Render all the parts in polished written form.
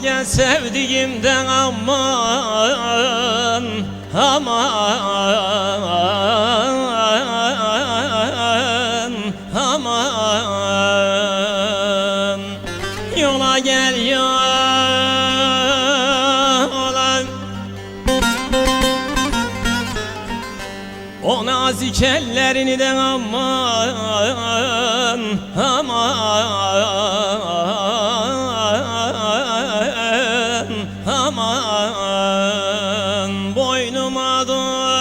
gel sevdiğimden aman aman aman. Yola gel yola, o nazik ellerini de aman aman aman. Boynuma dolan,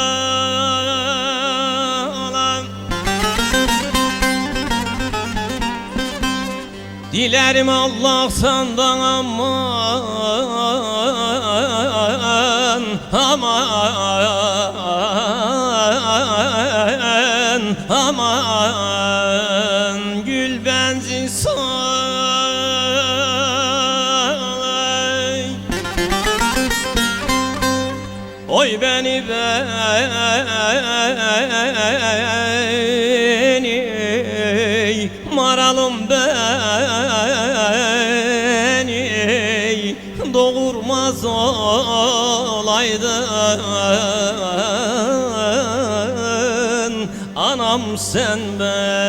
dilerim Allah senden aman aman aman. Gül benzin solay, oy beni maralım beni doğurmaz olaydın anam sen beni.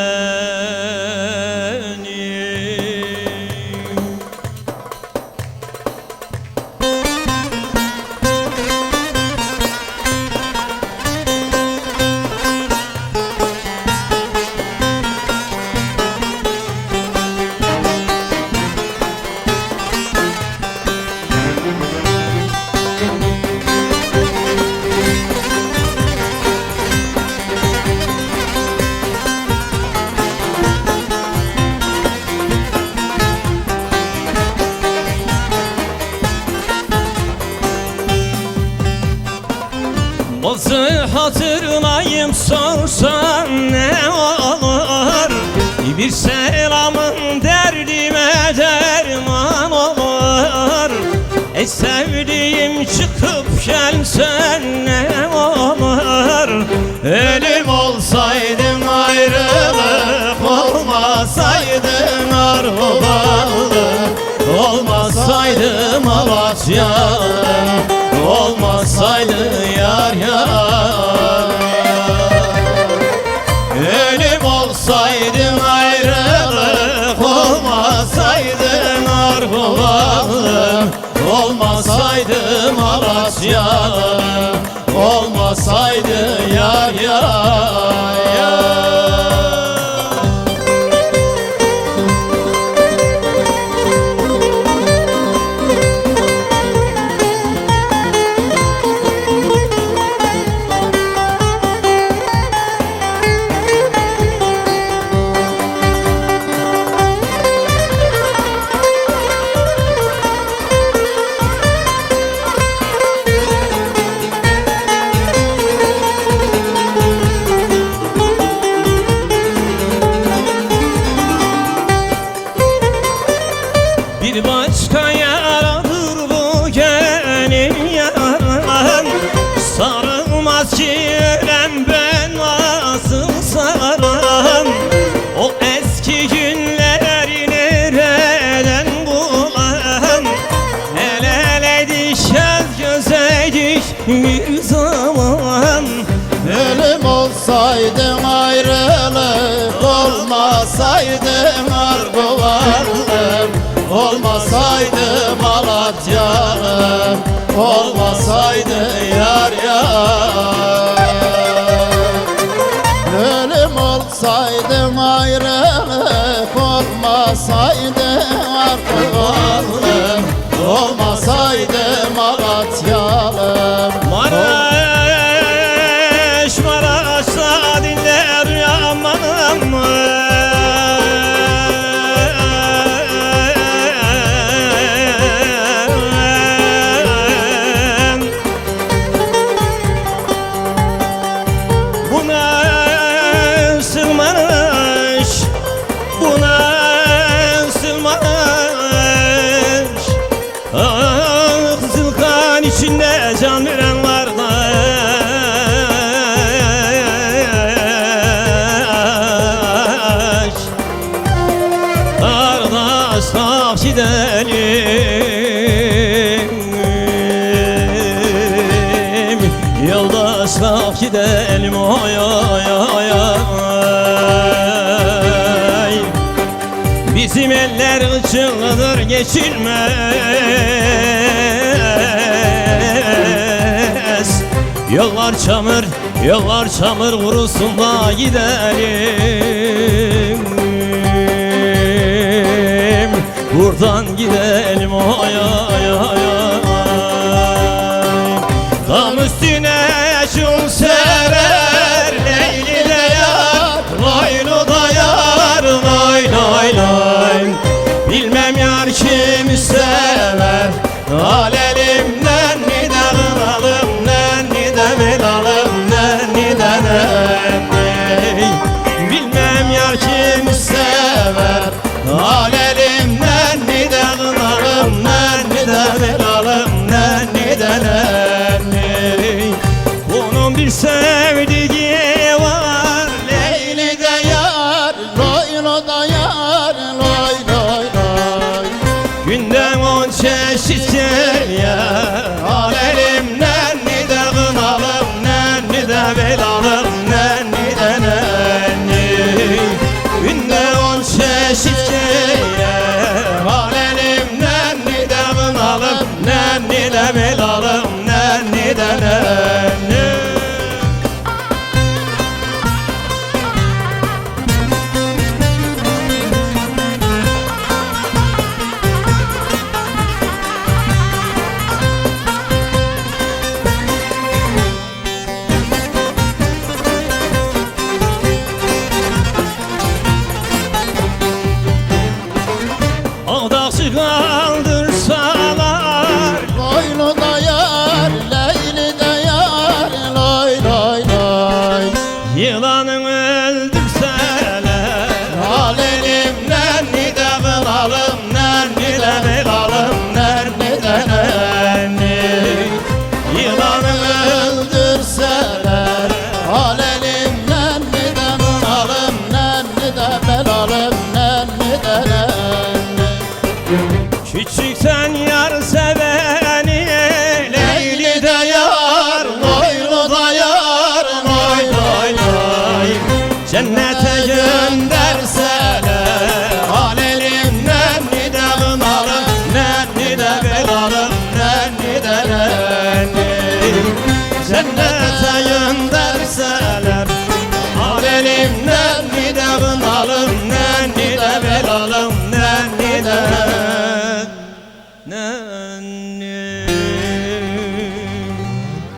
Bazı hatırlayım sorsan ne olur, bir selamın derdime derman olur. Sevdiğim çıkıp gelsen ne olur, ölüm olsaydın ayrılık olmasaydı Narvalı, olmasaydı Malatyalı, olmasaydı yar yar. Ölüm olsaydı ayrılık olmasaydı Narvalı, olmasaydı Malatyalı, olmasaydı yar yar yar. Bir başka yaradır bu gönül yaran, sarılmaz ki ölen ben nasıl saran. O eski günleri nereden bulan, el eleydik göz gözeydik bir zaman. Ölüm olsaydı ayrılık olmasaydı Narvalı, olmasaydı Malatyalı, olmasaydı yar yar. Ölüm olsaydı ayrılık olmasaydı Narvalı, olmasaydı Malatyalı. Maraş Maraş'ta dinler yamanım, içinde can veren kardeş, kardeş tak gidelim. gidelim oy oy oy oy. Bizim eller ıçıldır geçilmez. Yollar çamur kurusun da gidelim. Buradan gidelim oy oy oy oy. Dam üstüne şun sever Leyli de yar, Loylu da yar, loy loy loy. Bilmem yar kimi sever, al elimden ni de kıralım, ni de velalım, ni de nenni. Bilmem yar kimi sever, al elimden ni de kıralım, ni de velalım, ni de nenni. Bunun bir sevdiği var, Leyli de yar, Loylu da yar, loy loy loy. günden 10 çeşit yer ya. Al elimden ni de kınalım, ni de velalım, ni de nenni. Günden 10 çeşit yer, al elimden ni de kınalım, ni de velalım, ni de nenni. Ağdaşı kaldırsalar, Loylu da yar, Leyli de yar, loy loy loy. yılanı öldürseler, Al elimden ni de kılalım, ni de velalım, ni de nenni.